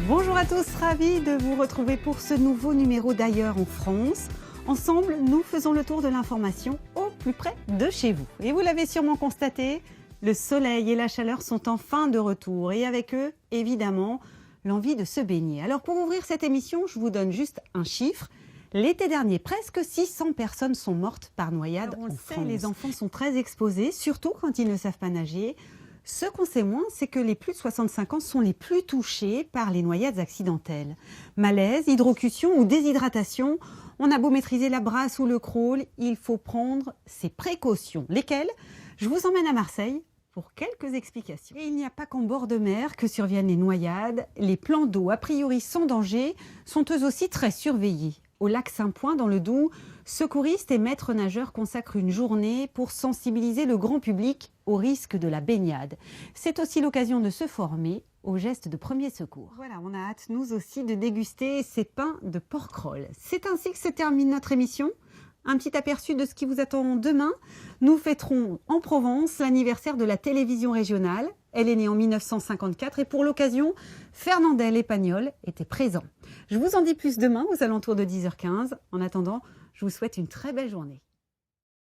Bonjour à tous, ravi de vous retrouver pour ce nouveau numéro d'Ailleurs en France. Ensemble, nous faisons le tour de l'information au plus près de chez vous. Et vous l'avez sûrement constaté, le soleil et la chaleur sont enfin de retour. Et avec eux, évidemment, l'envie de se baigner. Alors pour ouvrir cette émission, je vous donne juste un chiffre. L'été dernier, presque 600 personnes sont mortes par noyade en France. Les enfants sont très exposés, surtout quand ils ne savent pas nager. Ce qu'on sait moins, c'est que les plus de 65 ans sont les plus touchés par les noyades accidentelles. Malaise, hydrocution ou déshydratation, on a beau maîtriser la brasse ou le crawl, il faut prendre ses précautions. Lesquelles? Je vous emmène à Marseille pour quelques explications. Et il n'y a pas qu'en bord de mer que surviennent les noyades. Les plans d'eau, a priori sans danger, sont eux aussi très surveillés. Au lac Saint-Point, dans le Doubs, secouristes et maîtres nageurs consacrent une journée pour sensibiliser le grand public au risque de la baignade. C'est aussi l'occasion de se former aux gestes de premier secours. Voilà, on a hâte, nous aussi, de déguster ces pains de porquerolle. C'est ainsi que se termine notre émission. Un petit aperçu de ce qui vous attend demain. Nous fêterons en Provence l'anniversaire de la télévision régionale. Elle est née en 1954 et pour l'occasion, Fernandel et Pagnol étaient présents. Je vous en dis plus demain aux alentours de 10h15. En attendant, je vous souhaite une très belle journée.